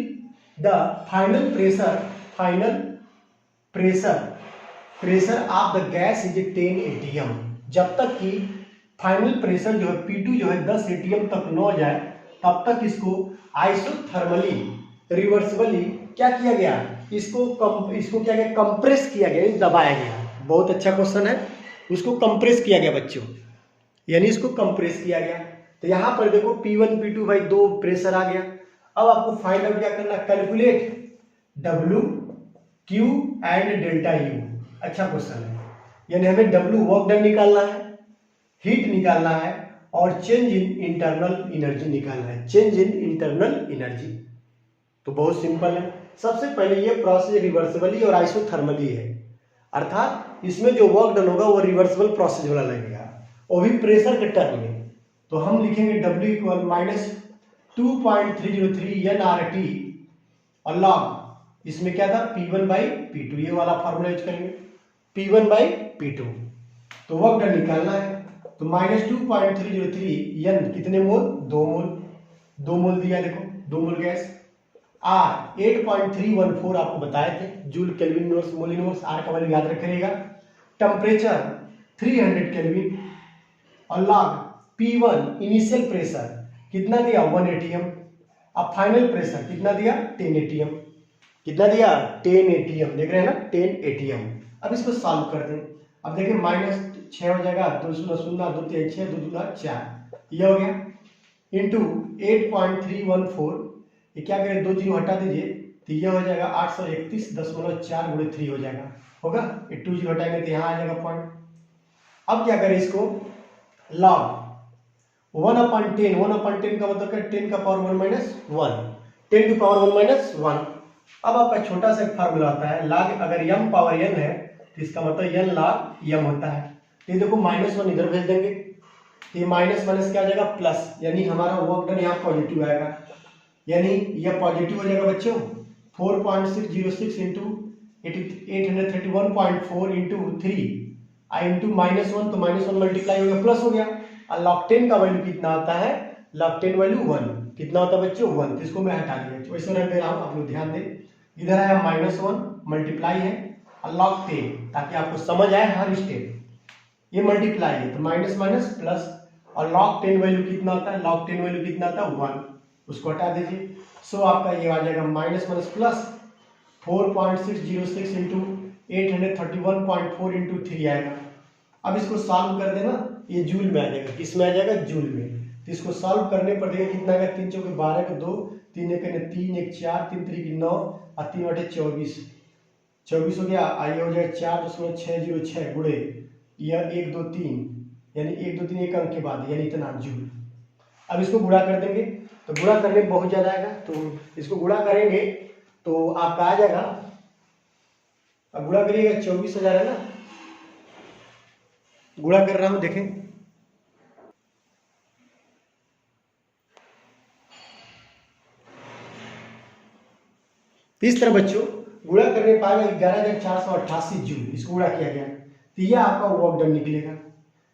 the final pressure of the gas is 10 ATM, जब तक कि फाइनल प्रेशर जो है P2 जो है 10 एटीएम तक न हो जाए तब तक इसको आइसोथर्मली रिवर्सिबली क्या किया गया, इसको क्या गया, कंप्रेस किया गया, दबाया गया। बहुत अच्छा क्वेश्चन है, उसको कंप्रेस किया गया बच्चों, यानी इसको कंप्रेस किया गया। तो यहाँ पर देखो P1 P2 भाई 2 प्रेशर आ गया। अब आपको फाइंड आउट क्या करना, calculate W Q and delta U। अच्छा क्वेश्चन है, यानी हमें W वर्क डन निकालना है, हीट निकालना है और चेंज इन इंटरनल एनर्जी निकालना है, चेंज इन इंटरनल एनर्जी। तो बहुत सिंपल है। सबसे पहले ये प्रोसेस रिवर्सिबली और आइसोथर्मली है, अर्थात इसमें जो वर्क डन होगा वो रिवर्सिबल प्रोसेस वाला लगेगा, वो भी प्रेशर के टर्म में। तो हम लिखेंगे W इक्वल -2.303 nRT और लॉग इसमें क्या था P1 बाई P2, ये वाला फॉर्मूला यूज करेंगे, P1 बाई P2। तो वर्क डन निकालना है, तो -2.303 n कितने मोल, 2 मोल दिया, देखो 2 मोल गैस। R 8.314 आपको बताए थे, joule kelvin inverse mole inverse, R का वैल्यू याद रखिएगा। टेम्परेचर 300 केल्विन और लॉग P1 इनिशियल प्रेशर कितना दिया, 1 एटीएम। अब फाइनल प्रेशर कितना दिया, 10 एटीएम। कितना दिया, 10 एटीएम, देख रहे हैं ना, 10 एटीएम। अब इसको सॉल्व कर दें। अब देखिए -6 हो जाएगा, 2 0 0 2 3 6 2 2 4, ये हो गया, इंटू 8.314, ये क्या करें, 2 जीरो हटा दीजिए तो ये हो जाएगा 831.4 गुणे 3 हो जाएगा, होगा। ये 2 जीरो हटाएंगे तो यहाँ आ जाएगा पॉइंट। अब क्या करें इसको, लॉग 1/10, 1/10 का मतलब क्या, 10 का पावर 1 - 1, 10 की पावर 1 - 1। अब आपका छोटा सा फार्मूला आता है, लॉग अगर m पावर n है तो इसका मतलब n log m होता है। तो ये देखो -1 इधर भेज देंगे, ये माइनस क्या आ जाएगा, प्लस, यानी हमारा वर्क डन यहाँ पॉजिटिव आएगा, यानी यह पॉजिटिव हो जाएगा बच्चों। 4.606 इंटू 831.4 इंटू 3 इंटू -1, तो -1 मल्टीप्लाई हो गया, प्लस हो गया। और log 10 का वैल्यू कितना आता है, log 10 वैल्यू 1 कितना होता है बच्चों, 1। तो इसको मैं हटा दिया, तो वैसे रख दे रहा हूँ, आप लोग ध्यान दें। इधर आया -1 मल्टीप्लाई है और log 10, ताकि आपको समझ आए हर स्टेप। ये मल्टीप्लाई है तो माइनस प्लस, और log 10 वैल्यू कितना होता है, log 10 वैल्यू कितना आता है, 1, उसको हटा दीजिए। सो आपका ये आ जाएगा माइनस प्लस 4.606 इंटू 831.4 इंटू 3 आएगा। अब इसको सॉल्व कर देना, ये जूल में आ जाएगा, किस में आ जाएगा, जूल में। तो इसको सॉल्व करने पर देखिए कितना आएगा, 3 चौके 12 के 2, 3 1 3 1 4, 3 3 9 और 3 8 24 हो गया। आइए हो जाएगा 4.606 गुणे यह 1 2 3, यानी 1 2 3 एक अंक के बाद, यानी इतना जूल। अब इसको गुणा कर देंगे, तो गुणा करने में बहुत ज्यादा आएगा, तो इसको गुणा करेंगे तो आपका आ जाएगा, अब गुणा करिएगा 24,000 है ना, गुणा कर रहा हूं देखें, इस तरह बच्चों गुणा करने पाएगा 11,488 जूल, इसको गुणा किया गया, तो यह आपका वर्क डन निकलेगा।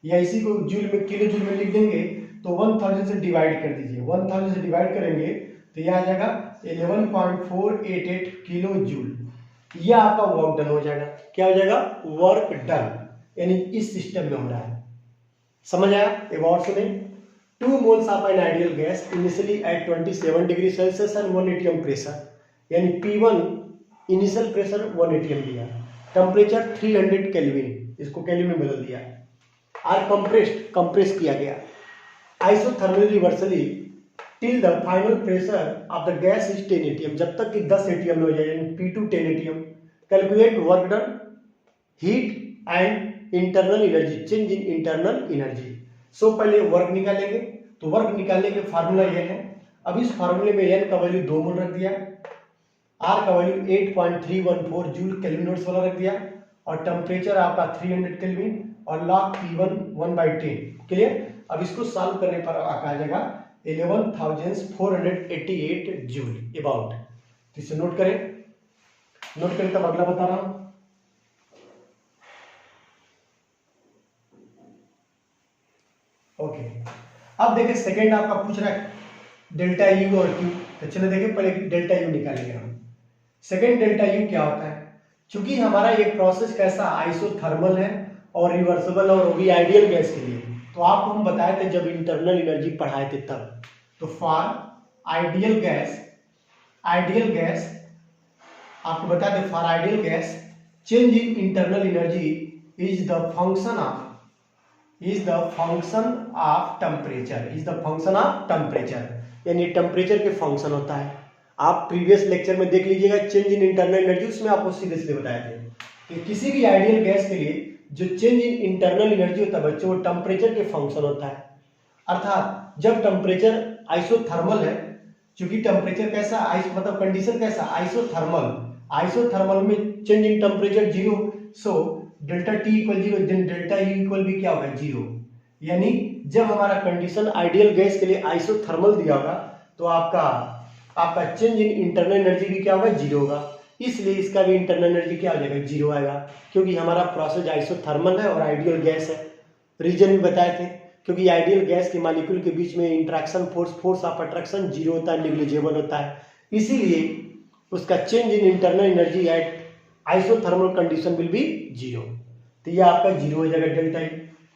या इसी को जूल में, किलो जूल में लिख देंगे, तो 1000 से डिवाइड कर दीजिए, 1000 से डिवाइड करेंगे तो यह आ जाएगा 11.488 किलो जूल। यह आपका वर्क डन हो जाएगा, क्या हो जाएगा, वर्क डन। यानी इस सिस्टम में हो रहा है। समझ आया? एक और सुने, 2 moles of an ideal gas initially at 27 degree Celsius and 1 atm pressure, यानी P1 इनिशियल प्रेशर 1 atm दिया, टेम्परेचर 300 केल्विन, इसको केल्विन में बदल दिया, आर कंप्रेस किया गया isothermally reversely till the final pressure of the gas is 10 atm, जब तक कि 10 atm में हो जाए, यानी P2 10 atm। Calculate work done, heat and internal energy, change in internal energy. So पहले वर्क निकालेंगे, तो वर्क निकालने के फार्मूला ये है। अब इस फार्मूले में एन का वैल्यू 2 मोल रख दिया, आर का वैल्यू 8.314 जूल केल्विन नोट्स वाला रख दिया, और टेम्परेचर आपका 300 केल्विन और लॉग P1 1/10। क्लियर? अब इसको सॉल्व करने पर आ जाएगा 11,488 जूल अबाउट। तो इसे नोट करें तब अगला बता रहा हूं। ओके, अब देखिए सेकंड आपका पूछ रहा है डेल्टा यू और क्यू। तो चलो देखिए पहले डेल्टा यू निकालेंगे हम। सेकंड डेल्टा यू क्या होता है? चूंकि हमारा ये प्रोसेस कैसा आइसोथर्मल है और रिवर्सिबल और वो भी आइडियल गैस के लिए, तो आपको हम बताए थे जब इंटरनल एनर्जी पढ़ाए थे तब। तो फॉर आइडियल गैस आपको बताया था, for ideal gas change in internal energy is the function of temperature, यानी टेम्परेचर के फंक्शन होता है। आप प्रीवियस लेक्चर में देख लीजिएगा चेंज इन इंटरनल एनर्जी, उसमें आपको सीधे बताए थे कि किसी भी आइडियल गैस के लिए जो चेंज इन इंटरनल एनर्जी होता है बच्चों, वो टेम्परेचर के फंक्शन होता है। अर्थात जब टेम्परेचर आइसोथर्मल है, चूंकि टेम्परेचर कैसा मतलब कंडीशन कैसा आइसोथर्मल में change in temperature 0, so delta T equal 0, then delta U equal भी क्या होगा 0। यानी जब हमारा कंडीशन आइडियल गैस के लिए आइसोथर्मल दिया होगा तो आपका चेंज इन इंटरनल एनर्जी भी क्या होगा 0 होगा, इसलिए इसका भी इंटरनल एनर्जी क्या हो जाएगा 0 आएगा, क्योंकि हमारा प्रोसेस आइसोथर्मल है और आइडियल गैस है। रीजन भी बताए थे, क्योंकि आइडियल गैस के मॉलिक्यूल के बीच में इंटरेक्शन फोर्स ऑफ अट्रैक्शन 0 होता है, निग्लिजिबल होता है, इसीलिए उसका change in internal energy at isothermal condition will be 0। तो ये आपका 0 हो जाएगा डेल्टा ई,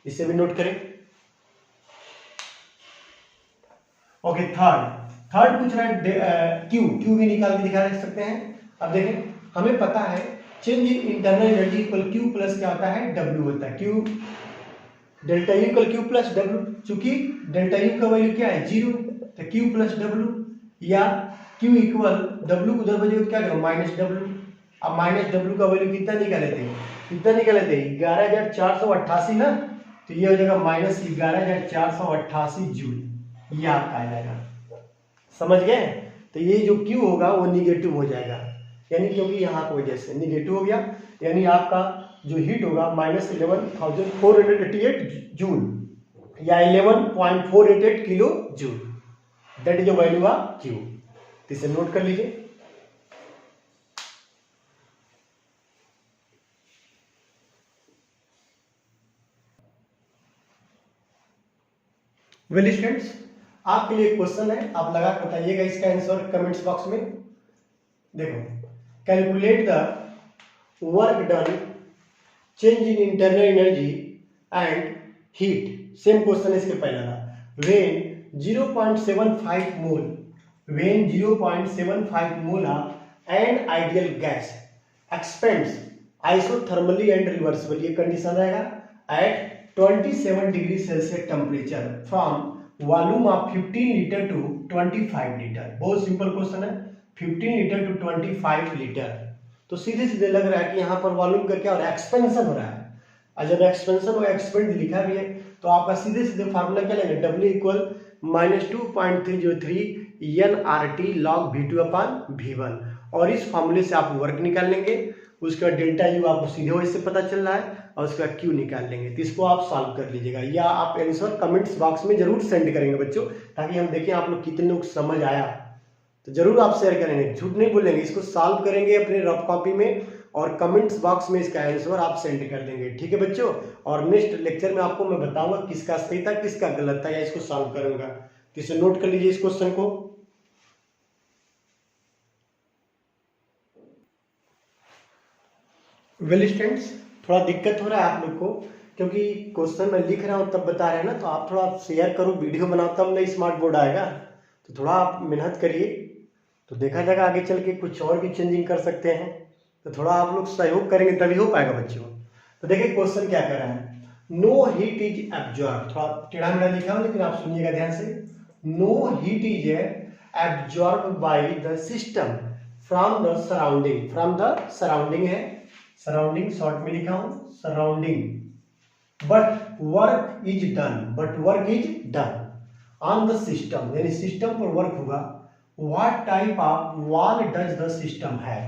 इसे भी नोट करें। ओके, थर्ड पूछ रहा है क्यू भी निकाल के दिखा सकते हैं। अब देखें, हमें पता है change in internal energy equal Q plus क्या होता है डब्ल्यू होता है। Q delta U equal Q plus W, चूंकि डेल्टा यू का वैल्यू क्या है 0, तो क्यू प्लस डब्ल्यू, या क्यू इक्वल डब्ल्यू उधर बजे क्या करो माइनस डब्ल्यू। अब माइनस डब्ल्यू का वैल्यू कितना निकाले थे 11,488 ना, तो ये हो जाएगा माइनस 11,488 जूल, ये आपका आ जाएगा। समझ गए? तो ये जो क्यू होगा वो निगेटिव हो जाएगा, यानी क्योंकि यहाँ की वजह से निगेटिव हो गया, यानी आपका जो हीट होगा माइनस 11,488 जूल या 11.488 kilo joule, that is the value of Q. तो इसे नोट कर लीजिए। वेल स्टूडेंट्स, आपके लिए क्वेश्चन है, आप लगा कर बताइएगा इसका आंसर कमेंट्स बॉक्स में। देखो, calculate the work done, change in internal energy and heat. Same question इसके पहले था। When 0.75 mole of an ideal gas expands isothermally and reversible, ये कंडीशन रहेगा at 27 degree Celsius temperature from volume of 15 litre to 25 litre. बहुत simple question है, 15 litre to 25 litre. तो सीधे सीधे लग रहा है कि यहाँ पर वॉल्यूम का क्या हो रहा है, एक्सपेंशन हो रहा है। और जब एक्सपेंशन और एक्सपेंड लिखा भी है तो आपका सीधे सीधे फार्मूला क्या लेंगे, W equal -2.303 NRT log V2/V1, और इस फार्मूले से आप वर्क निकाल लेंगे। उसका डेल्टा यू आपको सीधे वजह से पता चल रहा है, और उसका क्यू निकाल लेंगे। तो इसको आप सॉल्व कर लीजिएगा, या आप आंसर कमेंट्स बॉक्स में जरूर सेंड करेंगे बच्चों, ताकि हम देखें आप लोग कितने लोग समझ आया। तो जरूर आप शेयर करेंगे, झूठ नहीं बोलेंगे, इसको सॉल्व करेंगे अपने रफ कॉपी में, और कमेंट्स बॉक्स में इसका आंसर आप सेंड कर देंगे। ठीक है बच्चों, और नेक्स्ट लेक्चर में आपको मैं बताऊंगा किसका सही था किसका गलत था, या इसको सॉल्व करूंगा। तो इसे नोट कर लीजिए इस क्वेश्चन को। वेल स्टूडेंट्स, थोड़ा दिक्कत हो रहा है आप लोग को, क्योंकि क्वेश्चन मैं लिख रहा हूँ तब बता रहे हैं ना, तो आप थोड़ा शेयर करो, वीडियो बनाओ, तब नहीं स्मार्ट बोर्ड आएगा। तो थोड़ा आप मेहनत करिए, तो देखा जाएगा आगे चल के कुछ और भी चेंजिंग कर सकते हैं। तो थोड़ा आप लोग सहयोग करेंगे तभी हो पाएगा बच्चों। तो देखिए क्वेश्चन क्या कर रहा है, नो हीट इज एब्जॉर्ब, थोड़ा टेढ़ा मेढ़ा लिखा हूं लेकिन आप सुनिएगा ध्यान से। No heat is absorb by the system from the surrounding, from the surrounding है, सराउंडिंग शॉर्ट में लिखा हूं surrounding, but work is done on the system, यानी सिस्टम पर वर्क होगा। What type of wall does the system है,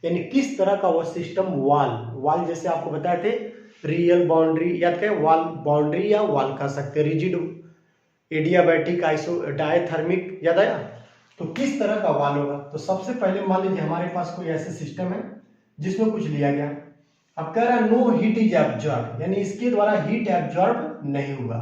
यानी किस तरह का वो सिस्टम वॉल जैसे आपको बताए थे, रियल बाउंड्री याद करें, वॉल बाउंड्री या वॉल कह सकते हैं, रिजिड, एडियाबैटिक, आइसो डायथर्मिक, याद आया। तो किस तरह का वॉल होगा, तो सबसे पहले मान लीजिए हमारे पास कोई ऐसे सिस्टम है जिसमें कुछ लिया गया। अब कह रहा है नो हीट इज एब्जॉर्ब, यानी इसके द्वारा हीट एब्जॉर्ब नहीं हुआ,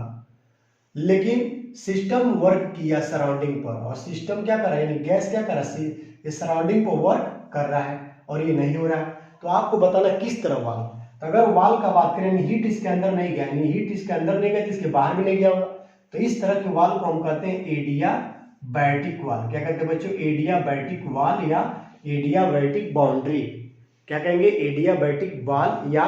लेकिन सिस्टम वर्क किया सराउंडिंग पर, और सिस्टम क्या कर रहा है, यानी गैस क्या कर रहा है, ये सराउंडिंग पर वर्क कर रहा है और ये नहीं हो रहा है। तो आपको बताना किस तरह वाल, तो अगर वाल का बात करें, हीट इसके अंदर नहीं गया, यानी हीट इसके अंदर नहीं गया तो इसके बाहर भी नहीं गया होगा, तो इस तरह के वाल को हम कहते हैं एडियाबैटिक वाल। क्या कहते हैं बच्चों, एडियाबैटिक वाल या एडियाबैटिक बाउंड्री। क्या कहेंगे, एडियाबैटिक वाल या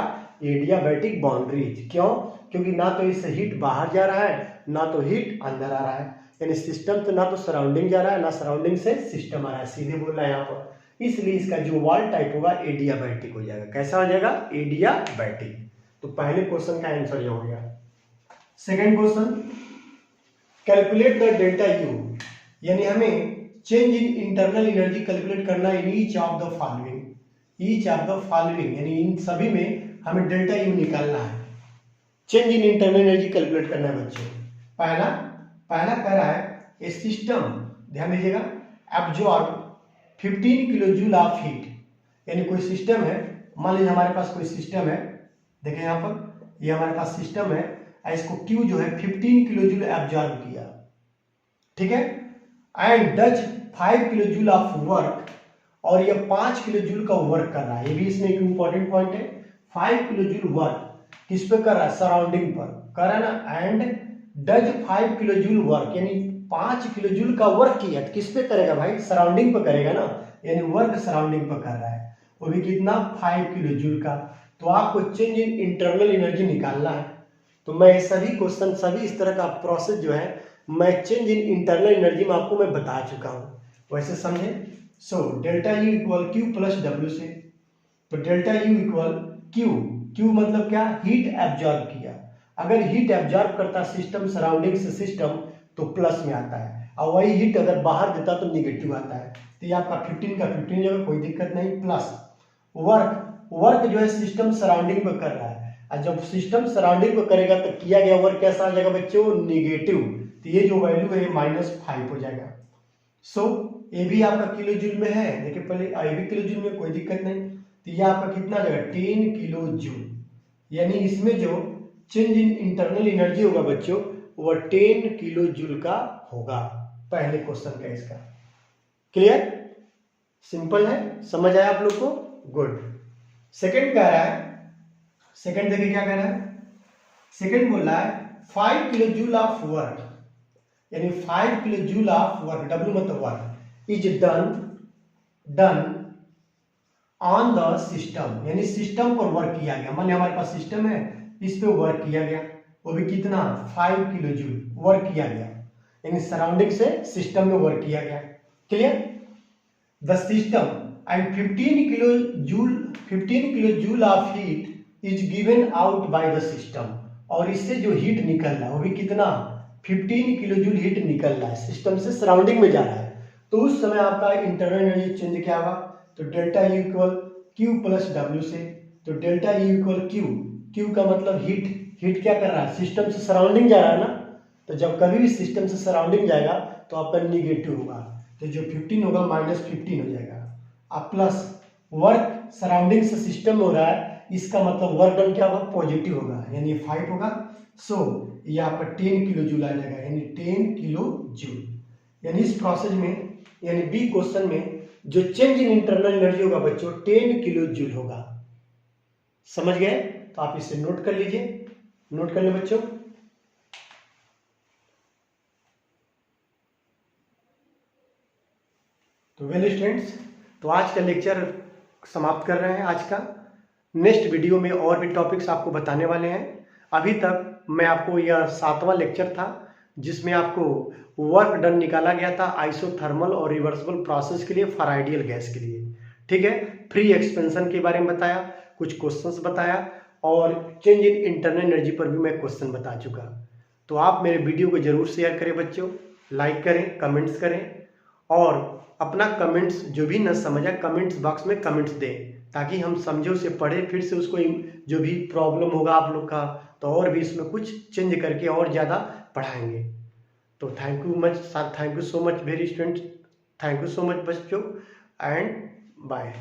एडियाबैटिक बाउंड्रीज। क्यों, क्योंकि ना तो इससे हीट बाहर जा रहा है ना तो हीट अंदर आ रहा है, यानी सिस्टम तो ना तो सराउंडिंग जा रहा है ना सराउंडिंग से सिस्टम आ रहा है, सीधे बोल रहा है यहाँ पर। इसलिए इसका जो वॉल टाइप होगा एडियाबैटिक हो जाएगा। कैसा हो जाएगा, एडियाबैटिक। तो पहले क्वेश्चन का आंसर ये हो गया। Second question, calculate the delta U, यानी हमें change in internal energy calculate करना है in each of the following, यानी इन सभी में हमें डेल्टा यू निकालना है। Change in internal energy calculate करना है बच्चों। पहला कह रहा है ए सिस्टम, ध्यान दीजिएगा, absorb 15 kilo joule of heat, यानी कोई सिस्टम है, मान लीजिए हमारे पास कोई सिस्टम है, देखें यहाँ पर, ये हमारे पास सिस्टम है, इसको Q जो है 15 किलो जूल एब्जॉर्ब किया, ठीक है, and does 5 kilo joule of work, और ये 5 किलो जूल का वर्क कर रहा है। ये भी इसमें एक इंपॉर्टेंट पॉइंट है, 5 किलो जूल वर्क किस पे कर रहा है, सराउंडिंग पर कर रहा है ना, and does 5 kilo joule work, यानी 5 किलो जूल का वर्क किया, तो किस पे करेगा भाई, सराउंडिंग पर करेगा ना, यानी वर्क सराउंडिंग पर कर रहा है, वो भी कितना, 5 किलो जूल का। तो आपको चेंज इन इंटरनल एनर्जी निकालना है। तो मैं सभी क्वेश्चन, सभी इस तरह का प्रोसेस जो है मैं चेंज इन इंटरनल एनर्जी में आपको मैं बता चुका हूँ, वैसे समझे। So delta U equal Q plus W से, तो डेल्टा यू इक्वल क्यू मतलब क्या, हीट एब्जॉर्ब किया। अगर हीट एब्जॉर्ब करता सिस्टम सराउंडिंग से सिस्टम तो प्लस में आता है, और वही हीट अगर बाहर देता तो निगेटिव आता है। तो ये आपका 15 का 15 जगह, कोई दिक्कत नहीं, प्लस वर्क जो है सिस्टम सराउंडिंग पर कर रहा है, और जब सिस्टम सराउंडिंग पर करेगा तो किया गया वर्क कैसा आ जाएगा बच्चों, निगेटिव। तो ये जो वैल्यू है -5 हो जाएगा। सो ये भी आपका किलो जूल में है, देखिए पहले ये भी किलो जूल में, कोई दिक्कत नहीं। तो ये आपका कितना जाएगा, 10 किलो जूल, यानी इसमें जो चेंज इन इंटरनल एनर्जी होगा बच्चों वो 10 किलो जूल का होगा। पहले क्वेश्चन का इसका क्लियर, सिंपल है, समझ आया आप लोग को, गुड। सेकंड कह रहा है, सेकंड देखिए क्या कह रहा है, सेकंड बोल रहा है 5 किलो जूल ऑफ वर्क, यानी 5 kilo joule of work, W मतलब work, is done on the system, यानी सिस्टम पर वर्क किया गया। मान हमारे पास सिस्टम है, इस पे वर्क किया गया, वो भी कितना, 5 किलो जूल वर्क किया गया, यानी सराउंडिंग से सिस्टम में वर्क किया गया। Clear, the system and 15 kilo joule of heat is given out by the system, और इससे जो हीट निकल रहा है वो भी कितना, 15 किलो जूल हीट निकल रहा है, सिस्टम से सराउंडिंग में जा रहा है। तो उस समय आपका इंटरनल एनर्जी चेंज क्या होगा, तो delta U equal Q plus W से, तो डेल्टा यू इक्वल क्यू का मतलब हीट क्या कर रहा है, सिस्टम से सराउंडिंग जा रहा है ना, तो जब कभी भी सिस्टम से सराउंडिंग जाएगा तो आपका निगेटिव होगा, तो जो 15 होगा -15 हो जाएगा, अब प्लस वर्क सराउंडिंग से सिस्टम में हो रहा है, इसका मतलब वर्क डन क्या होगा, पॉजिटिव होगा, यानी 5 होगा। सो ये आपका 10 किलो जूल आ जाएगा, यानी 10 किलो जूल, यानी इस प्रोसेस में, यानी बी क्वेश्चन में जो चेंज इन इंटरनल एनर्जी होगा बच्चों 10 किलो जूल होगा, समझ गए। तो आप इसे नोट कर लीजिए, नोट कर लें बच्चों। तो वेल स्टूडेंट्स, तो आज का लेक्चर समाप्त कर रहे हैं आज का। नेक्स्ट वीडियो में और भी टॉपिक्स आपको बताने वाले हैं। अभी तक मैं आपको यह 7वां लेक्चर था जिसमें आपको वर्क डन निकाला गया था आइसोथर्मल और रिवर्सिबल प्रोसेस के लिए फॉर आइडियल गैस के लिए। ठीक है, फ्री एक्सपेंशन के बारे में बताया, कुछ क्वेश्चंस बताया और चेंज इन इंटरनल एनर्जी पर भी मैं क्वेश्चन बता चुका। तो आप मेरे वीडियो को जरूर शेयर करें बच्चों, लाइक करें, कमेंट्स करें और अपना कमेंट्स जो भी न समझा कमेंट्स बॉक्स में कमेंट्स दें ताकि हम समझे, उसे पढ़े, फिर से उसको जो भी प्रॉब्लम होगा आप लोग का तो और भी इसमें कुछ चेंज करके और ज़्यादा पढ़ाएंगे। तो thank you so much very students, thank you so much बच्चों एंड बाय।